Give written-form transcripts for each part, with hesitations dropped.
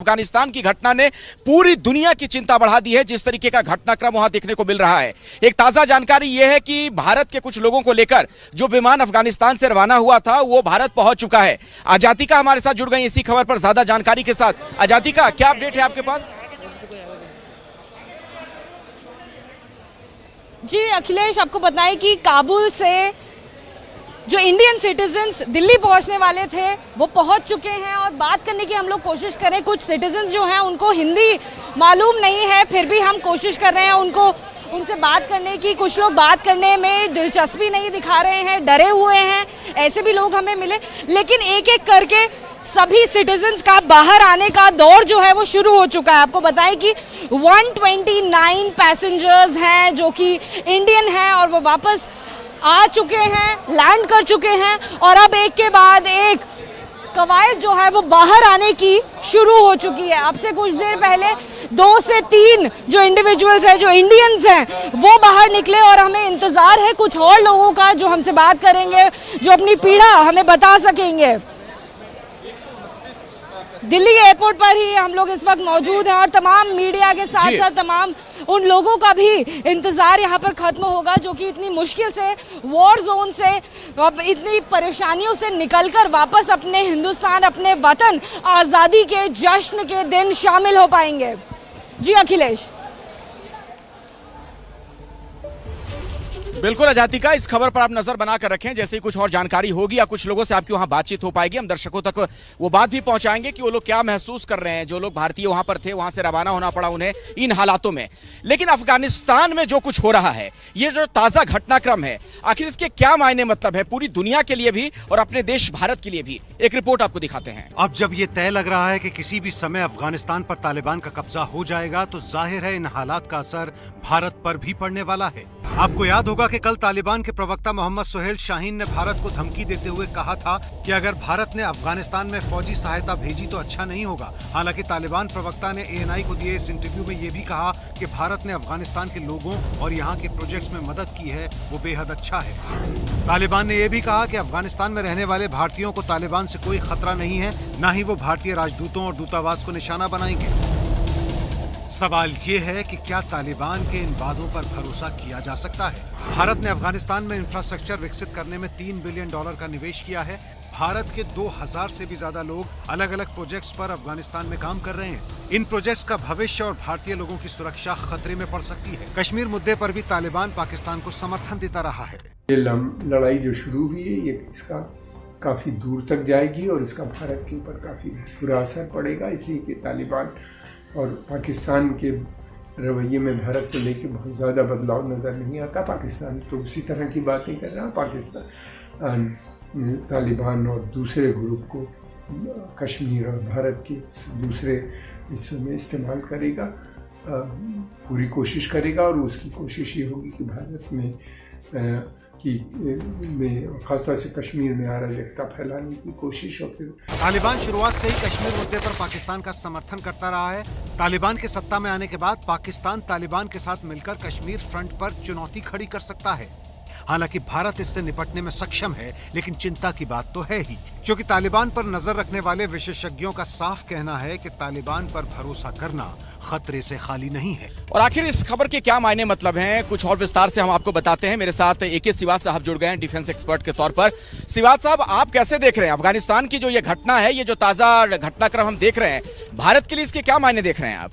अफगानिस्तान की घटना ने पूरी दुनिया की चिंता बढ़ा दी है। जिस तरीके का घटनाक्रम वहां देखने को मिल रहा है, एक ताजा जानकारी यह है कि भारत के कुछ लोगों को लेकर जो विमान अफगानिस्तान से रवाना हुआ था वो भारत पहुंच चुका है। आजातिका हमारे साथ जुड़ गई इसी खबर पर ज्यादा जानकारी के साथ। आजातिका, क्या अपडेट है आपके पास? जी अखिलेश, आपको बताएं कि काबुल से जो इंडियन सिटीजन्स दिल्ली पहुंचने वाले थे वो पहुंच चुके हैं और बात करने की हम लोग कोशिश करें। कुछ सिटीजन्स जो हैं उनको हिंदी मालूम नहीं है, फिर भी हम कोशिश कर रहे हैं उनसे बात करने की। कुछ लोग बात करने में दिलचस्पी नहीं दिखा रहे हैं, डरे हुए हैं, ऐसे भी लोग हमें मिले। लेकिन एक एक करके सभी सिटीजन्स का बाहर आने का दौर जो है वो शुरू हो चुका है। आपको बताएं कि 129 पैसेंजर्स हैं जो कि इंडियन हैं और वो वापस आ चुके हैं, लैंड कर चुके हैं और अब एक के बाद एक कवायद जो है वो बाहर आने की शुरू हो चुकी है। अब से कुछ देर पहले 2 से 3 जो इंडिविजुअल्स हैं, जो इंडियंस हैं, वो बाहर निकले और हमें इंतजार है कुछ और लोगों का जो हमसे बात करेंगे, जो अपनी पीड़ा हमें बता सकेंगे। दिल्ली एयरपोर्ट पर ही हम लोग इस वक्त मौजूद हैं और तमाम मीडिया के साथ साथ तमाम उन लोगों का भी इंतजार यहाँ पर खत्म होगा जो कि इतनी मुश्किल से वॉर जोन से, इतनी परेशानियों से निकलकर वापस अपने हिंदुस्तान, अपने वतन, आज़ादी के जश्न के दिन शामिल हो पाएंगे। जी अखिलेश। बिल्कुल आजातिका, इस खबर पर आप नजर बनाकर रखें। जैसे ही कुछ और जानकारी होगी या कुछ लोगों से आपकी वहां बातचीत हो पाएगी, हम दर्शकों तक वो बात भी पहुंचाएंगे कि वो लोग क्या महसूस कर रहे हैं। जो लोग भारतीय वहां पर थे, वहां से रवाना होना पड़ा उन्हें इन हालातों में। लेकिन अफगानिस्तान में जो कुछ हो रहा है, ये जो ताजा घटनाक्रम है, आखिर इसके क्या मायने मतलब है पूरी दुनिया के लिए भी और अपने देश भारत के लिए भी? एक रिपोर्ट आपको दिखाते हैं। अब जब ये तय लग रहा है कि किसी भी समय अफगानिस्तान पर तालिबान का कब्जा हो जाएगा, तो जाहिर है इन हालात का असर भारत पर भी पड़ने वाला है। आपको याद होगा कि कल तालिबान के प्रवक्ता मोहम्मद सुहेल शाहीन ने भारत को धमकी देते हुए कहा था कि अगर भारत ने अफगानिस्तान में फौजी सहायता भेजी तो अच्छा नहीं होगा। हालांकि तालिबान प्रवक्ता ने ANI को दिए इस इंटरव्यू में ये भी कहा कि भारत ने अफगानिस्तान के लोगों और यहाँ के प्रोजेक्ट्स में मदद की है, वो बेहद अच्छा है। तालिबान ने यह भी कहा कि अफगानिस्तान में रहने वाले भारतीयों को तालिबान से कोई खतरा नहीं है, न ही वो भारतीय राजदूतों और दूतावास को निशाना बनाएंगे। सवाल ये है कि क्या तालिबान के इन वादों पर भरोसा किया जा सकता है? भारत ने अफगानिस्तान में इंफ्रास्ट्रक्चर विकसित करने में $3 बिलियन का निवेश किया है। भारत के 2000 से भी ज्यादा लोग अलग अलग प्रोजेक्ट्स पर अफगानिस्तान में काम कर रहे हैं। इन प्रोजेक्ट्स का भविष्य और भारतीय लोगों की सुरक्षा खतरे में पड़ सकती है। कश्मीर मुद्दे पर भी तालिबान पाकिस्तान को समर्थन देता रहा है। ये लड़ाई जो शुरू हुई है, ये इसका काफ़ी दूर तक जाएगी और इसका भारत के ऊपर काफ़ी बुरा असर पड़ेगा। इसलिए कि तालिबान और पाकिस्तान के रवैये में भारत को लेकर बहुत ज़्यादा बदलाव नज़र नहीं आता। पाकिस्तान तो उसी तरह की बातें कर रहा है। पाकिस्तान तालिबान और दूसरे ग्रुप को कश्मीर और भारत के दूसरे हिस्सों में इस्तेमाल करेगा, पूरी कोशिश करेगा। और उसकी कोशिश ये होगी कि भारत में खासतौर से कश्मीर में अराजकता फैलाने की कोशिश। और फिर तालिबान शुरुआत से ही कश्मीर मुद्दे पर पाकिस्तान का समर्थन करता रहा है। तालिबान के सत्ता में आने के बाद पाकिस्तान तालिबान के साथ मिलकर कश्मीर फ्रंट पर चुनौती खड़ी कर सकता है। हालांकि भारत इससे निपटने में सक्षम है, लेकिन चिंता की बात तो है ही, क्योंकि तालिबान पर नजर रखने वाले विशेषज्ञों का साफ कहना है कि तालिबान पर भरोसा करना खतरे से खाली नहीं है। और आखिर इस खबर के क्या मायने मतलब हैं, कुछ और विस्तार से हम आपको बताते हैं। मेरे साथ AK सिवात साहब जुड़ गए हैं डिफेंस एक्सपर्ट के तौर पर। सिवात साहब, आप कैसे देख रहे हैं अफगानिस्तान की जो ये घटना है, ये जो ताजा घटनाक्रम हम देख रहे हैं, भारत के लिए इसके क्या मायने देख रहे हैं आप?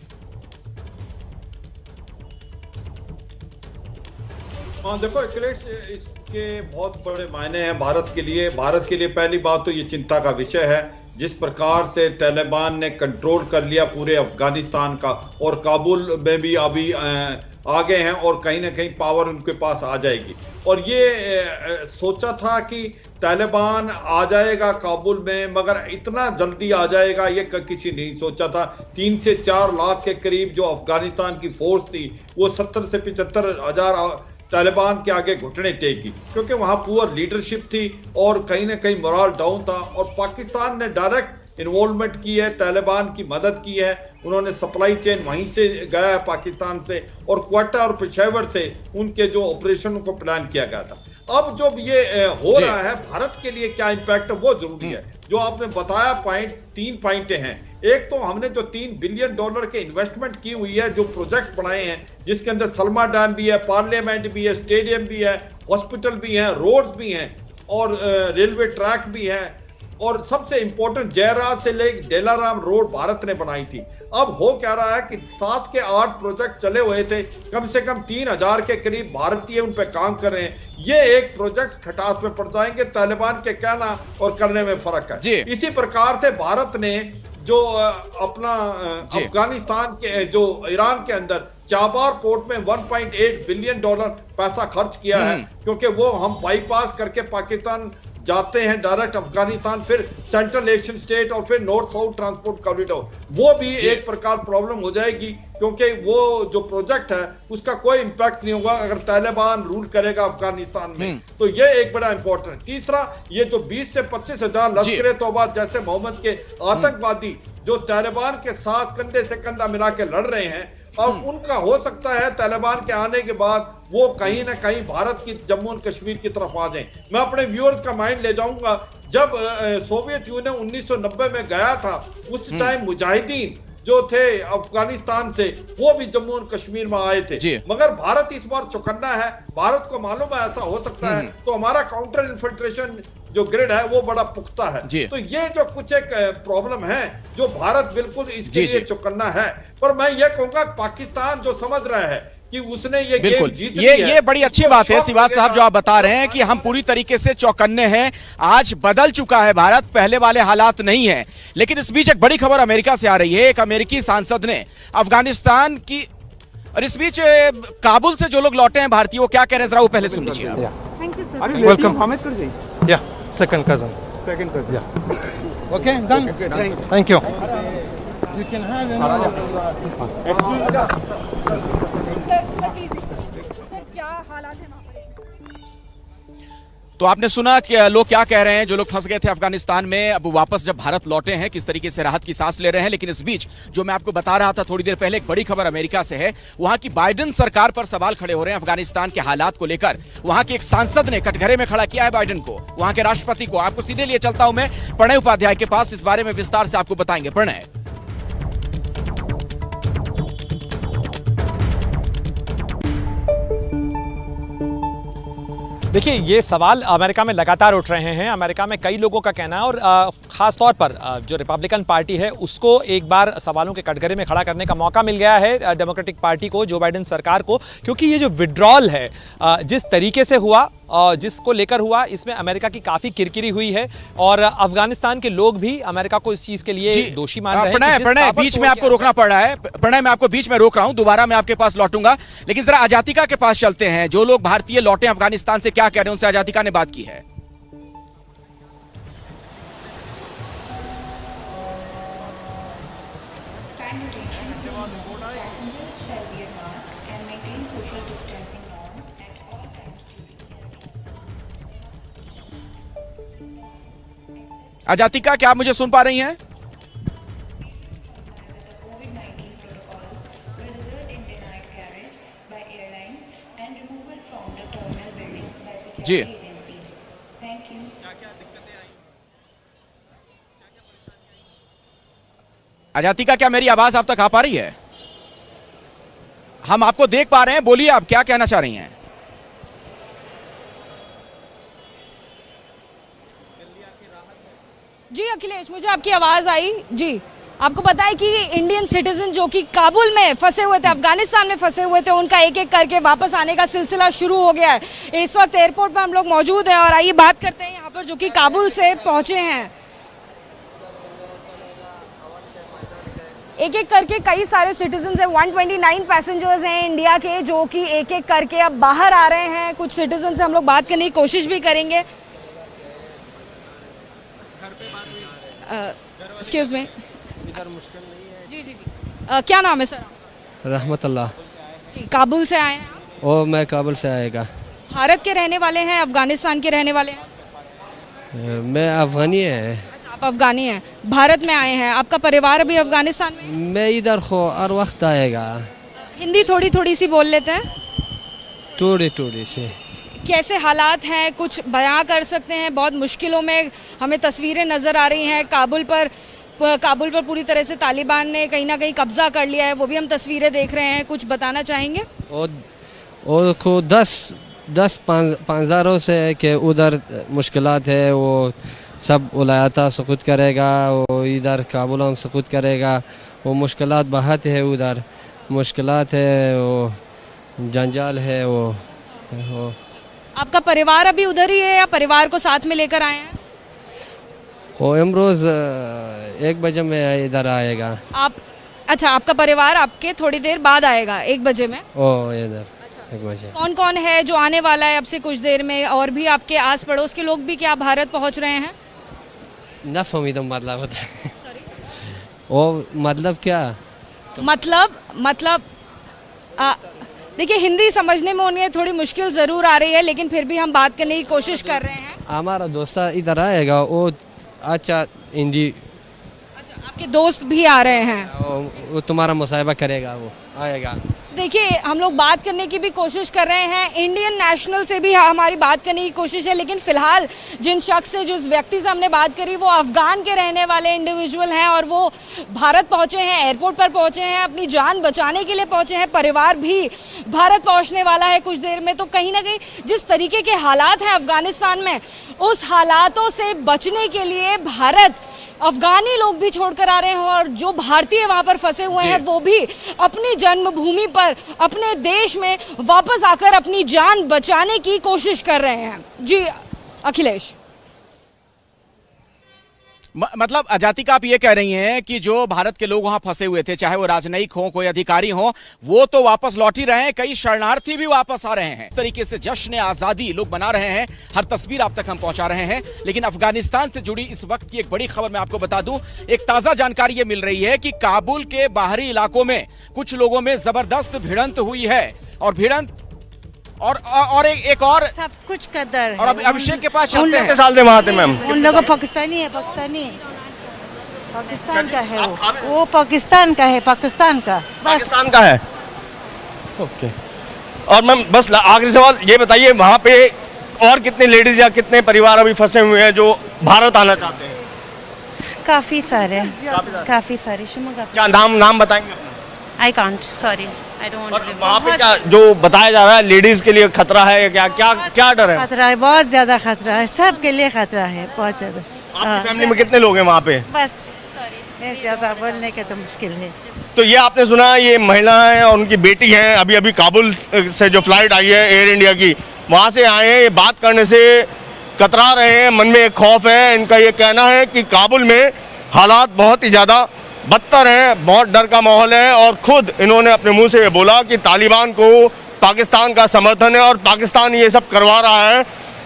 हाँ देखो अखिलेश, इसके बहुत बड़े मायने हैं भारत के लिए। भारत के लिए पहली बात तो ये चिंता का विषय है जिस प्रकार से तालिबान ने कंट्रोल कर लिया पूरे अफगानिस्तान का, और काबुल में भी अभी आ गए हैं और कहीं ना कहीं पावर उनके पास आ जाएगी। और ये सोचा था कि तालिबान आ जाएगा काबुल में, मगर इतना जल्दी आ जाएगा ये किसी नहीं सोचा था। 3 से 4 लाख के करीब जो अफगानिस्तान की फोर्स थी, वो 70 से 75 हजार तालिबान के आगे घुटने टेकी, क्योंकि वहां पुअर लीडरशिप थी और कहीं ना कहीं मोरल डाउन था। और पाकिस्तान ने डायरेक्ट इन्वॉल्वमेंट की है, तालिबान की मदद की है। उन्होंने सप्लाई चेन वहीं से गया है पाकिस्तान से, और क्वेटा और पेशावर से उनके जो ऑपरेशन को प्लान किया गया था। अब जब ये हो रहा है, भारत के लिए क्या इम्पैक्ट है वो जरूरी है। जो आपने बताया तीन पॉइंटें हैं। एक तो हमने जो $3 बिलियन के इन्वेस्टमेंट की हुई है, जो प्रोजेक्ट बनाए हैं, जिसके अंदर सलमा डैम भी है, पार्लियामेंट भी है, स्टेडियम भी है, हॉस्पिटल भी है, रोड्स भी हैं और रेलवे ट्रैक भी है, और सबसे इंपॉर्टेंट जयराज से लेकर डेलाराम रोड भारत ने बनाई थी। अब हो क्या रहा है कि 7 के 8 प्रोजेक्ट चले हुए थे, कम से कम 3000 के करीब भारतीय उन पे काम कर रहे हैं। ये एक प्रोजेक्ट खटास में पड़ जाएंगे। तालिबान के कहना और करने में फर्क है। इसी प्रकार से भारत ने जो अपना अफगानिस्तान के जो ईरान के अंदर चाबार पोर्ट में $1.8 बिलियन पैसा खर्च किया है, क्योंकि वो हम बाईपास करके पाकिस्तान जाते हैं डायरेक्ट अफगानिस्तान, फिर सेंट्रल एशियन स्टेट और फिर नॉर्थ साउथ ट्रांसपोर्ट कॉरिडोर, वो भी एक प्रकार प्रॉब्लम हो जाएगी, क्योंकि वो जो प्रोजेक्ट है उसका कोई इंपैक्ट नहीं होगा अगर तालिबान रूल करेगा अफगानिस्तान में। तो ये एक बड़ा इंपॉर्टेंट है। तीसरा, ये जो 20 से 25 हजार लश्कर तौबा जैसे मोहम्मद के आतंकवादी जो तालिबान के साथ कंधे से कंधा मिला के लड़ रहे हैं, और उनका हो सकता है तालिबान के आने के बाद वो कहीं ना कहीं भारत की जम्मू और कश्मीर की तरफ आ जाएं। मैं अपने व्यूअर्स का माइंड ले जाऊंगा, जब सोवियत यूनियन 1990 में गया था, उस टाइम मुजाहिदीन जो थे अफगानिस्तान से, वो भी जम्मू और कश्मीर में आए थे। मगर भारत इस बार चौकन्ना है। भारत को मालूम है ऐसा हो सकता है, तो हमारा काउंटर इन्फिल्ट्रेशन जो ग्रिड है वो बड़ा पुख्ता है। तो ये जो कुछ एक प्रॉब्लम है, जो भारत बिल्कुल इसके लिए चौकन्ना है। पर मैं ये कहूंगा पाकिस्तान जो समझ रहा है कि उसने ये गेम जीत ली है, ये बड़ी अच्छी बात है सिवात साहब जो आप बता रहे हैं कि हम पूरी तरीके से चौकन्ने हैं। आज बदल चुका है भारत, पहले वाले हालात नहीं है। लेकिन इस बीच एक बड़ी खबर अमेरिका से आ रही है। एक अमेरिकी सांसद ने अफगानिस्तान की, और इस बीच काबुल से जो लोग लौटे हैं भारतीय, वो क्या कह रहे हैं, जरा वो पहले सुन लीजिए। Welcome. Yeah, second cousin. Yeah. Okay, done. Thank you. You can have sir क्या हालात है वहाँ पर? तो आपने सुना कि लोग क्या कह रहे हैं, जो लोग फंस गए थे अफगानिस्तान में, अब वापस जब भारत लौटे हैं किस तरीके से राहत की सांस ले रहे हैं। लेकिन इस बीच जो मैं आपको बता रहा था थोड़ी देर पहले, एक बड़ी खबर अमेरिका से है। वहां की बाइडेन सरकार पर सवाल खड़े हो रहे हैं अफगानिस्तान के हालात को लेकर। वहां के एक सांसद ने कटघरे में खड़ा किया है बाइडेन को, वहां के राष्ट्रपति को। आपको सीधे लिए चलता हूं मैं प्रणय उपाध्याय के पास, इस बारे में विस्तार से आपको बताएंगे। प्रणय, देखिए, ये सवाल अमेरिका में लगातार उठ रहे हैं। अमेरिका में कई लोगों का कहना है, और खास तौर पर जो रिपब्लिकन पार्टी है उसको एक बार सवालों के कटघरे में खड़ा करने का मौका मिल गया है डेमोक्रेटिक पार्टी को, जो बाइडेन सरकार को, क्योंकि ये जो विड्रॉल है जिस तरीके से हुआ, जिसको लेकर हुआ, इसमें अमेरिका की काफी किरकिरी हुई है, और अफगानिस्तान के लोग भी अमेरिका को इस चीज के लिए दोषी मान रहे हैं। प्रणय, बीच में आपको रोकना पड़ रहा है। प्रणय, मैं आपको बीच में रोक रहा हूं, दोबारा मैं आपके पास लौटूंगा। लेकिन जरा अजातिका के पास चलते हैं। जो लोग भारतीय लौटे अफगानिस्तान से, क्या कह रहे हैं, उनसे अजातिका ने बात की है। अजातिका, क्या आप मुझे सुन पा रही हैं? जी, अजातिका, क्या मेरी आवाज आप तक आ पा रही है? हम आपको देख पा रहे हैं, बोलिए आप क्या कहना चाह रही हैं। जी अखिलेश, मुझे आपकी आवाज आई। जी, आपको पता है कि इंडियन सिटीजन जो कि काबुल में फंसे हुए थे, अफगानिस्तान में फंसे हुए थे, उनका एक एक करके वापस आने का सिलसिला शुरू हो गया है। इस वक्त एयरपोर्ट पर हम लोग मौजूद हैं, और आइए बात करते हैं यहाँ पर जो कि काबुल से पहुंचे हैं। एक एक करके कई सारे सिटीजन हैं, 129 पैसेंजर्स हैं इंडिया के, जो कि एक एक करके अब बाहर आ रहे हैं। कुछ सिटीजन से हम लोग बात करने की कोशिश भी करेंगे। एक्सक्यूज मी, इधर मुश्किल नहीं है। जी जी जी, क्या नाम है सर? रहमतुल्लाह। जी, काबुल से आए हैं आप? ओ, मैं काबुल से आएगा। भारत के रहने वाले हैं, अफगानिस्तान के रहने वाले हैं? मैं अफगानी है। आप अफगानी हैं, भारत में आए हैं, आपका परिवार अभी अफगानिस्तान में है? मैं इधर खो हर वक्त आएगा, हिंदी थोड़ी थोड़ी सी बोल लेते हैं। थोड़ी थोड़ी से। कैसे हालात हैं, कुछ बयां कर सकते हैं? बहुत मुश्किलों में हमें तस्वीरें नज़र आ रही हैं। काबुल पर पूरी तरह से तालिबान ने कहीं ना कहीं कब्जा कर लिया है, वो भी हम तस्वीरें देख रहे हैं। कुछ बताना चाहेंगे? और को 10-15 से कि उधर मुश्किलात है, वो सब उलायाता सुकुत करेगा, वो इधर काबुल हम सुकुत करेगा, वो मुश्किलात बहुत है, उधर मुश्किलात है, वो जंजाल है। वो आपका परिवार अभी उधर ही है या परिवार को साथ में लेकर आए हैं? वो इमरोज़ 1 बजे में इधर आएगा। अच्छा, आपका परिवार आपके थोड़ी देर बाद आएगा 1 बजे में? ओ इधर 1 बजे। कौन कौन है जो आने वाला है अब से कुछ देर में? और भी आपके आस पड़ोस के लोग भी क्या भारत पहुंच रहे हैं? न फहमी तो मतलब होता है। वो मतलब क्या? मतलब देखिए, हिंदी समझने में उन्हें थोड़ी मुश्किल ज़रूर आ रही है, लेकिन फिर भी हम बात करने की कोशिश कर रहे हैं। हमारा दोस्त इधर आएगा, वो अच्छा हिंदी। अच्छा, आपके दोस्त भी आ रहे हैं? वो तुम्हारा मुसाहिबा करेगा, वो आएगा। देखिए, हम लोग बात करने की भी कोशिश कर रहे हैं, इंडियन नेशनल से भी हमारी बात करने की कोशिश है, लेकिन फिलहाल जिन शख्स से, जिस व्यक्ति से हमने बात करी, वो अफगान के रहने वाले इंडिविजुअल हैं और वो भारत पहुंचे हैं, एयरपोर्ट पर पहुंचे हैं, अपनी जान बचाने के लिए पहुंचे हैं। परिवार भी भारत पहुंचने वाला है कुछ देर में। तो कहीं ना कहीं जिस तरीके के हालात हैं अफगानिस्तान में, उस हालातों से बचने के लिए भारत अफगानी लोग भी छोड़कर आ रहे हैं और जो भारतीय वहां पर फंसे हुए हैं वो भी अपनी जन्मभूमि पर, अपने देश में वापस आकर अपनी जान बचाने की कोशिश कर रहे हैं। जी अखिलेश, मतलब जातिका आप ये कह रही हैं कि जो भारत के लोग वहां फंसे हुए थे, चाहे वो राजनयिक हो, कोई अधिकारी हो, वो तो वापस लौट ही रहे हैं, कई शरणार्थी भी वापस आ रहे हैं। इस तरीके से जश्न आजादी लोग मना रहे हैं, हर तस्वीर आप तक हम पहुंचा रहे हैं। लेकिन अफगानिस्तान से जुड़ी इस वक्त की एक बड़ी खबर मैं आपको बता दूं, एक ताजा जानकारी ये मिल रही है कि काबुल के बाहरी इलाकों में कुछ लोगों में जबरदस्त भिड़ंत हुई है और भिड़ंत और एक और सब कुछ कदर है। और अभिषेक के पास चलते हैं। साल से वहाँ थे मैम? उन लोगों पाकिस्तानी पाकिस्तान का है, वो पाकिस्तान का है, पाकिस्तान का है। ओके। और मैम बस आखिरी सवाल ये बताइए, वहाँ पे और कितने लेडीज या कितने परिवार अभी फंसे हुए हैं जो भारत आना चाहते हैं? काफी सारे। क्या नाम बताएंगे अपना? I can't, sorry, I don't want to. वहाँ पे क्या जो बताया जा रहा है, लेडीज के लिए खतरा है, क्या डर है? खतरा है, बहुत ज्यादा खतरा है, सबके लिए खतरा है, बहुत ज्यादा। आपकी फैमिली में कितने लोग हैं वहाँ पे? बस ज्यादा बोलने के तो मुश्किल है। तो ये आपने सुना, ये महिला है और उनकी बेटी है, अभी काबुल से जो फ्लाइट आई है एयर इंडिया की, वहाँ से आए हैं। ये बात करने से कतरा रहे हैं, मन में एक खौफ है। इनका ये कहना है कि काबुल में हालात बहुत ही ज़्यादा बदतर हैं, बहुत डर का माहौल है और खुद इन्होंने अपने मुंह से ये बोला कि तालिबान को पाकिस्तान का समर्थन है और पाकिस्तान ये सब करवा रहा है।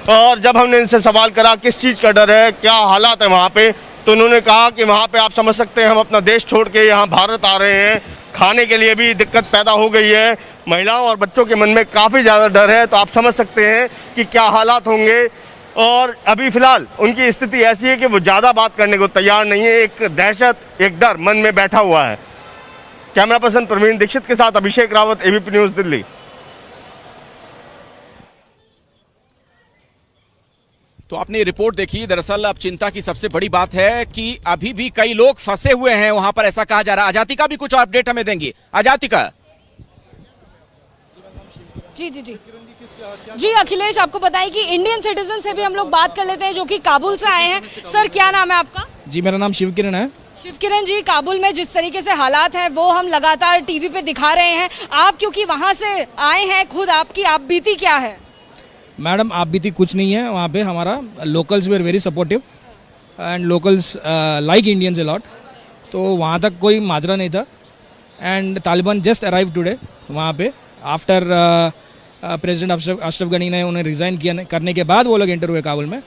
और जब हमने इनसे सवाल करा किस चीज़ का डर है, क्या हालात है वहाँ पे, तो उन्होंने कहा कि वहाँ पे आप समझ सकते हैं, हम अपना देश छोड़ के यहाँ भारत आ रहे हैं, खाने के लिए भी दिक्कत पैदा हो गई है, महिलाओं और बच्चों के मन में काफ़ी ज़्यादा डर है। तो आप समझ सकते हैं कि क्या हालात होंगे। और अभी फिलहाल उनकी स्थिति ऐसी है कि वो ज़्यादा बात करने को तैयार नहीं है, एक दहशत, एक डर मन में बैठा हुआ है। कैमरा पर्सन प्रवीण दीक्षित के साथ अभिषेक रावत, एबीपी न्यूज़, दिल्ली। तो आपने रिपोर्ट देखी। दरअसल अब चिंता की सबसे बड़ी बात है कि अभी भी कई लोग फंसे हुए हैं वहां पर, ऐसा कहा जा रहा है। आजातिका भी कुछ अपडेट हमें देंगी। आजातिका। जी अखिलेश, आपको बताएं कि इंडियन सिटीजन से भी हम लोग बात कर लेते हैं जो कि काबुल से आए हैं। सर, क्या नाम है आपका? जी, मेरा नाम शिवकिरण है। शिवकिरण जी, काबुल में जिस तरीके से हालात हैं वो हम लगातार टीवी पे दिखा रहे हैं। आप क्योंकि वहां से आए हैं खुद, आपकी आप बीती क्या है? मैडम, आप बीती कुछ नहीं है। वहाँ पे हमारा locals were very supportive and locals like Indians a lot. तो वहाँ तक कोई माजरा नहीं था and Taliban just arrive today वहाँ पे आफ्टर प्रेसिडेंट अशरफ गनी ने उन्हें रिजाइन करने के बाद वो लोग एंटर हुए काबुल में।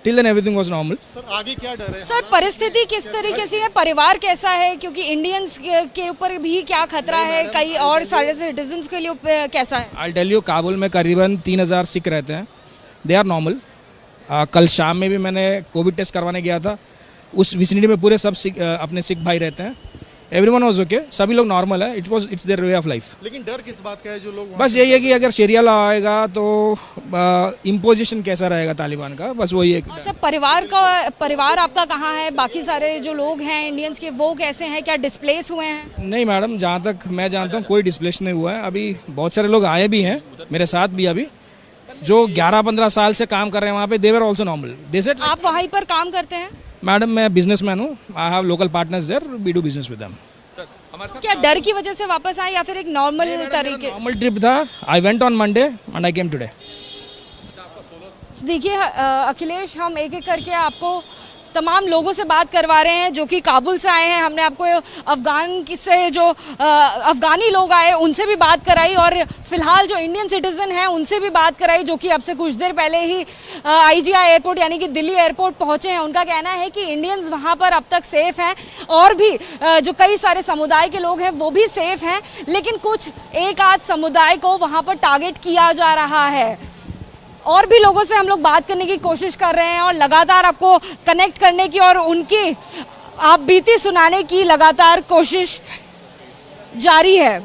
Till then everything was normal. Sir, आगे क्या डर है? सर, परिस्थिति किस तरीके से है, परिवार कैसा है, क्योंकि इंडियंस के ऊपर भी क्या खतरा है, कई और सारे सिटीजन्स के लिए कैसा है? आई टेल यू, काबुल में करीबन 3000 सिख रहते हैं। They are normal. कल शाम में भी मैंने कोविड टेस्ट करवाने गया था उस विसिनिटी में पूरे सब अपने सिख भाई रहते हैं। एवरीवन वाज ओके, सभी लोग नॉर्मल है। It's their way of life. लेकिन डर किस बात का है जो लोग बस यही है कि अगर शरिया लॉ आएगा तो इम्पोजिशन कैसा रहेगा तालिबान का, बस वही एक। और सब परिवार आपका कहाँ है? बाकी सारे जो लोग हैं इंडियंस के वो कैसे हैं? क्या डिस्प्लेस हुए हैं? नहीं मैडम, जहाँ तक मैं जानता हूँ कोई डिस्प्लेस नहीं हुआ है। अभी बहुत सारे लोग आए भी हैं मेरे साथ भी, अभी जो 11-15 साल से काम कर रहे हैं वहाँ पे, they were also normal. They said आप वहीं पर काम करते हैं? मैडम मैं बिजनेसमैन हूँ, I have local partners there, we do business with them. क्या डर की वजह से वापस आए या फिर एक नॉर्मल तरीके? नॉर्मल ट्रिप था। I went on Monday and I came today. देखिए अखिलेश, हम एक एक करके आपको तमाम लोगों से बात करवा रहे हैं जो कि काबुल से आए हैं। हमने आपको अफगानी लोग आए उनसे भी बात कराई और फिलहाल जो इंडियन सिटीजन हैं उनसे भी बात कराई, जो कि अब से कुछ देर पहले ही IGI एयरपोर्ट यानी कि दिल्ली एयरपोर्ट पहुंचे हैं। उनका कहना है कि इंडियंस वहां पर अब तक सेफ हैं और भी जो कई सारे समुदाय के लोग हैं वो भी सेफ हैं, लेकिन कुछ एक आध समुदाय को वहां पर टारगेट किया जा रहा है। और भी लोगों से हम लोग बात करने की कोशिश कर रहे हैं और लगातार आपको कनेक्ट करने की और उनकी आप बीती सुनाने की लगातार कोशिश जारी है।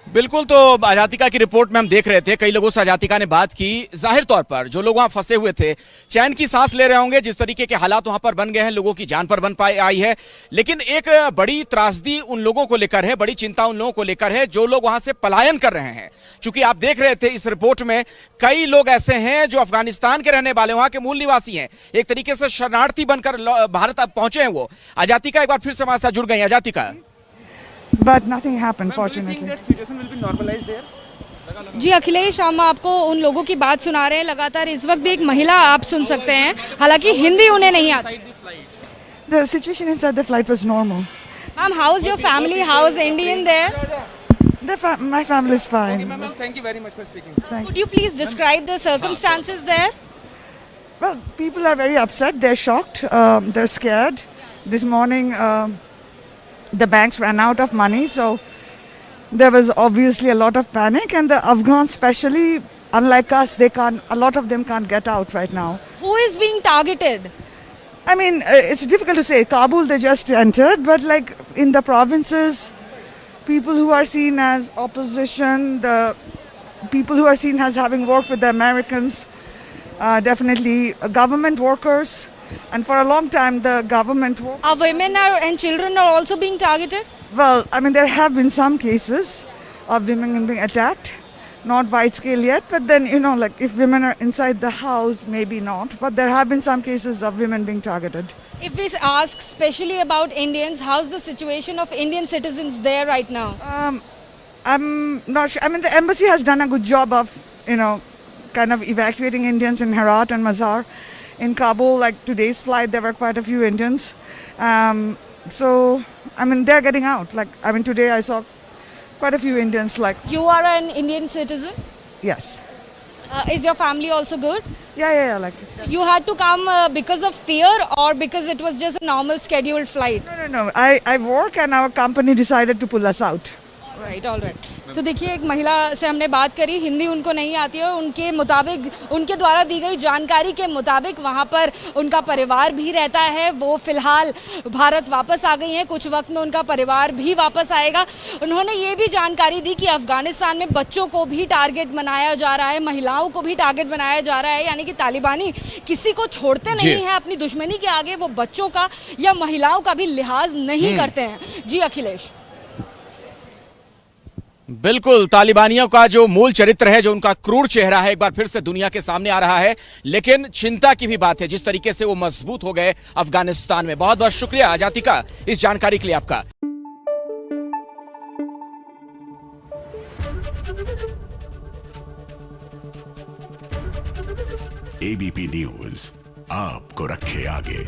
बिल्कुल, तो आजातिका की रिपोर्ट में हम देख रहे थे, कई लोगों से आजातिका ने बात की। जाहिर तौर पर जो लोग वहां फंसे हुए थे चैन की सांस ले रहे होंगे, जिस तरीके के हालात वहां पर बन गए हैं, लोगों की जान पर बन पाई आई है। लेकिन एक बड़ी त्रासदी उन लोगों को लेकर है, बड़ी चिंता उन लोगों को लेकर है जो लोग वहां से पलायन कर रहे हैं। चूंकि आप देख रहे थे इस रिपोर्ट में कई लोग ऐसे हैं जो अफगानिस्तान के रहने वाले, वहां के मूल निवासी हैं, एक तरीके से शरणार्थी बनकर भारत अब पहुंचे हैं वो। आजातिका एक बार फिर से हमारे साथ जुड़ गई। आजातिका, But nothing happened, fortunately. जी अखिलेश, हम आपको उन लोगों की बात सुना रहे हैं लगातार। इस वक्त भी एक महिला आप सुन सकते हैं, हालांकि हिंदी उन्हें नहीं आती। The situation inside the flight was normal. Ma'am, how's your family? How's Indian there? My family is fine. Thank you very much for speaking. Could you please describe the circumstances there? Well, people are very upset. They're shocked. They're scared. This morning, the banks ran out of money, so there was obviously a lot of panic. And the Afghans, especially, unlike us, a lot of them can't get out right now. Who is being targeted? I mean, it's difficult to say. Kabul, they just entered, but like in the provinces, people who are seen as opposition, the people who are seen as having worked with the Americans, definitely government workers. And for a long time, the government... Are women and children are also being targeted? Well, I mean, there have been some cases of women being attacked. Not wide scale yet, but then, like if women are inside the house, maybe not. But there have been some cases of women being targeted. If we ask especially about Indians, how's the situation of Indian citizens there right now? I'm not sure. I mean, the embassy has done a good job of, kind of evacuating Indians in Herat and Mazar. In Kabul, like today's flight, there were quite a few Indians. So, I mean, they're getting out. Like, I mean, today I saw quite a few Indians. Like, you are an Indian citizen? Yes. Is your family also good? Yeah. Like, you had to come because of fear or because it was just a normal scheduled flight? No. I work and our company decided to pull us out. All right. तो देखिए, एक महिला से हमने बात करी, हिंदी उनको नहीं आती है। उनके मुताबिक, उनके द्वारा दी गई जानकारी के मुताबिक वहाँ पर उनका परिवार भी रहता है। वो फिलहाल भारत वापस आ गई हैं, कुछ वक्त में उनका परिवार भी वापस आएगा। उन्होंने ये भी जानकारी दी कि अफगानिस्तान में बच्चों को भी टारगेट बनाया जा रहा है, महिलाओं को भी टारगेट बनाया जा रहा है, यानी कि तालिबानी किसी को छोड़ते नहीं है। अपनी दुश्मनी के आगे वो बच्चों का या महिलाओं का भी लिहाज नहीं करते हैं। जी अखिलेश, बिल्कुल, तालिबानियों का जो मूल चरित्र है, जो उनका क्रूर चेहरा है, एक बार फिर से दुनिया के सामने आ रहा है। लेकिन चिंता की भी बात है जिस तरीके से वो मजबूत हो गए अफगानिस्तान में। बहुत बहुत शुक्रिया आजातिका इस जानकारी के लिए आपका। ABP न्यूज आपको रखे आगे।